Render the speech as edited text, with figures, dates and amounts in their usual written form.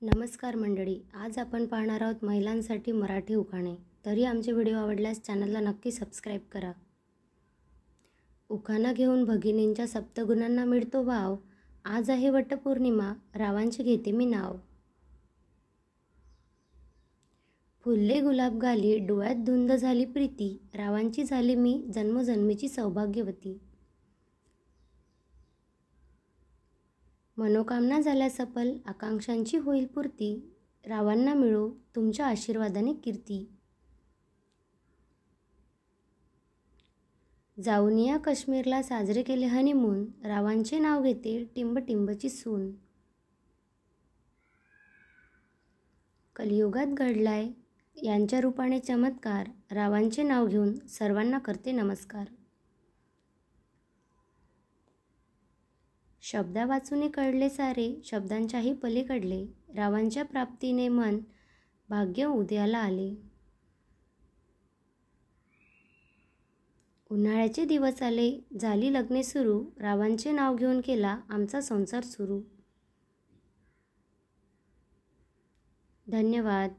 नमस्कार मंडळी, आज आपण पाहणार आहोत महिलांसाठी मराठी उखाणे. तरी आमचे व्हिडिओ आवडल्यास चॅनलला नक्की सबस्क्राईब करा. उखाणा घेऊन भगिनींच्या सप्तगुणांना मिळतो वाव. आज आहे वटपौर्णिमा, रावांचे घेते मी नाव. फुलले गुलाब गाली, डोळ्यात धुंद झाली प्रीती, रावांची झाली मी जन्मोजन्मीची सौभाग्यवती. मनोकामना झाल्या सफल, आकांक्षांची होईल पूर्ती, रावांना मिळो तुमच्या आशीर्वादाने कीर्ती. जाऊन या काश्मीरला साजरे केले हनीमून, रावांचे नाव घेते टिंबटिंबची सून. कलियुगात घडलाय यांच्या रूपाने चमत्कार, रावांचे नाव घेऊन सर्वांना करते नमस्कार. शब्दा वाचून कळले सारे, शब्दांच्याही पलीकडले, रावांच्या प्राप्तीने मन भाग्य उदयाला आले. उन्हाळ्याचे दिवस आले, झाली लग्ने सुरू, रावांचे नाव घेऊन केला आमचा संसार सुरू. धन्यवाद.